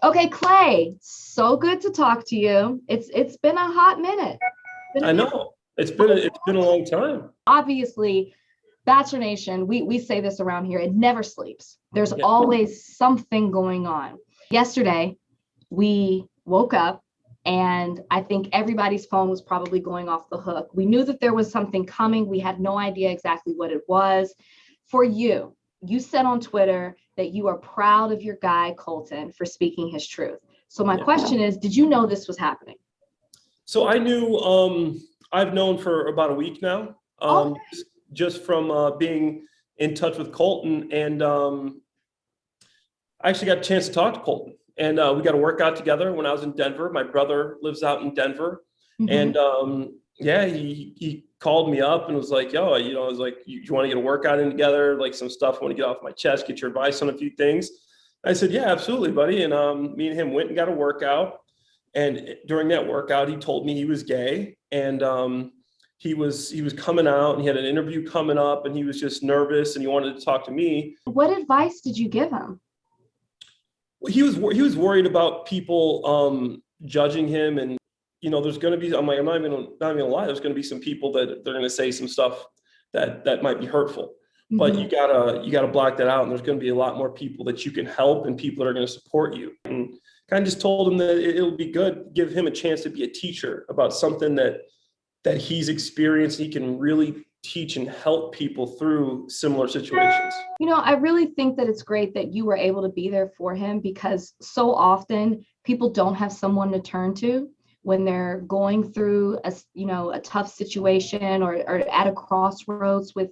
Okay, Clay, so good to talk to you. It's been a hot minute. I know it's been a long time. Obviously, Bachelor Nation, we say this around here, it never sleeps. There's Yeah. always something going on. Yesterday, we woke up and I think everybody's phone was probably going off the hook. We knew that there was something coming. We had no idea exactly what it was. For you, you said on Twitter that you are proud of your guy, Colton, for speaking his truth. So my Yeah. question is, did you know this was happening? So I knew I've known for about a week now, Oh, just from being in touch with Colton, and I actually got a chance to talk to Colton, and we got to work out together when I was in Denver. My brother lives out in Denver, mhm. and yeah, he called me up and was like, "Yo, I was like, you want to get a workout in together? Like some stuff I want to get off my chest, get your advice on a few things." I said, "Yeah, absolutely, buddy." And me and him went and got a workout. And during that workout, he told me he was gay, and he was coming out, and he had an interview coming up, and he was just nervous, and he wanted to talk to me. What advice did you give him? He was worried about people judging him, and there's going to be. I'm like, I'm not even gonna lie. There's going to be some people that they're going to say some stuff that might be hurtful. But Mhm. you gotta block that out, and there's going to be a lot more people that you can help, and people that are going to support you. And kind of just told him that it'll be good, give him a chance to be a teacher about something that he's experienced. He can really teach and help people through similar situations. I really think that it's great that you were able to be there for him because so often people don't have someone to turn to when they're going through a tough situation or at a crossroads with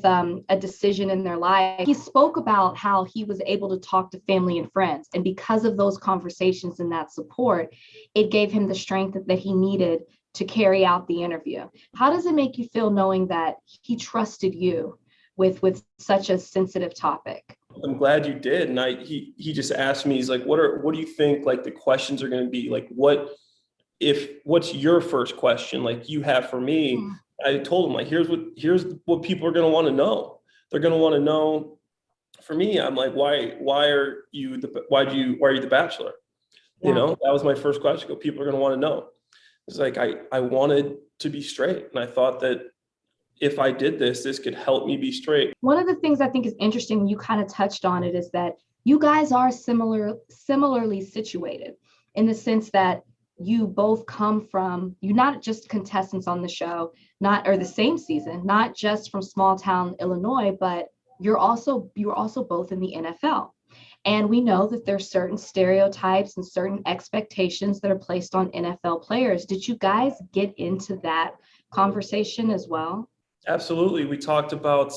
a decision in their life. He spoke about how he was able to talk to family and friends, and because of those conversations and that support, it gave him the strength that he needed to carry out the interview. How does it make you feel knowing that he trusted you with such a sensitive topic? I'm glad you did. And he just asked me, he's like, what do you think like the questions are going to be? Like what's your first question like you have for me? Mm. I told him like here's what people are going to want to know. They're going to want to know. For me, I'm like, why are you the bachelor? Yeah. That was my first question. People are going to want to know. It's like I wanted to be straight, and I thought that if I did this could help me be straight. One of the things I think is interesting, you kind of touched on it, is that you guys are similarly situated in the sense that you both come from, you're not just contestants on the show, not or the same season, not just from small town Illinois, but you're also both in the NFL. And we know that there's certain stereotypes and certain expectations that are placed on NFL players. Did you guys get into that conversation as well? Absolutely. We talked about,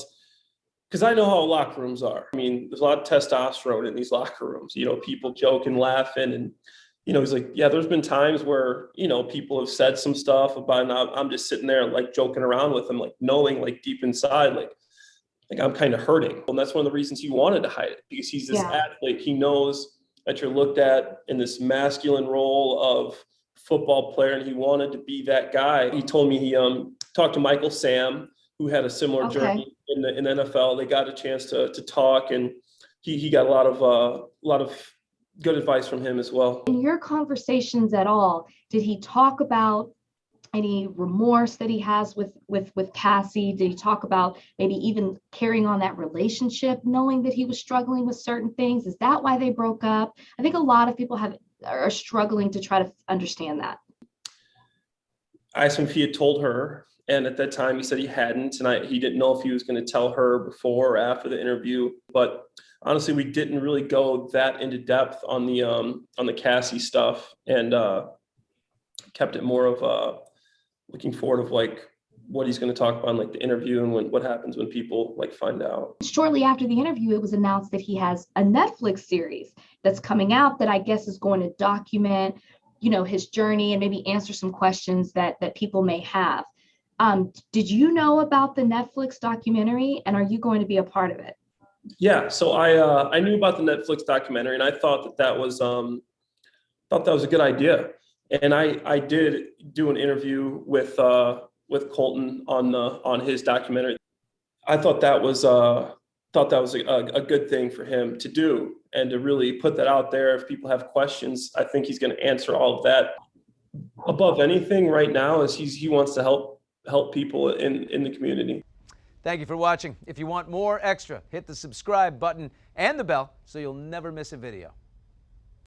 because I know how locker rooms are. I mean, there's a lot of testosterone in these locker rooms, people joking, laughing. And, he's like, yeah, there's been times where, people have said some stuff about, and I'm just sitting there like joking around with them, like knowing like deep inside, like I'm kind of hurting. And that's one of the reasons he wanted to hide it, because he's this Yeah. athlete. He knows that you're looked at in this masculine role of football player, and he wanted to be that guy. He told me he talked to Michael Sam, who had a similar Okay. journey in the NFL. They got a chance to talk, and he got a lot of good advice from him as well. In your conversations at all, did he talk about any remorse that he has with Cassie? Did he talk about maybe even carrying on that relationship, knowing that he was struggling with certain things? Is that why they broke up? I think a lot of people are struggling to try to understand that. I asked him if he had told her, and at that time he said he hadn't, and he didn't know if he was going to tell her before or after the interview. But honestly, we didn't really go that into depth on the Cassie stuff, and kept it more of looking forward of like what he's going to talk about in like the interview, and what happens when people like find out. Shortly after the interview, it was announced that he has a Netflix series that's coming out that I guess is going to document, his journey and maybe answer some questions that people may have. Did you know about the Netflix documentary, and are you going to be a part of it? Yeah, so I knew about the Netflix documentary, and I thought that was a good idea. And I did do an interview with Colton on his documentary. I thought that was thought that was a good thing for him to do and to really put that out there. If people have questions, I think he's going to answer all of that. Above anything right now is he wants to help people in the community. Thank you for watching. If you want more extra, hit the subscribe button and the bell so you'll never miss a video.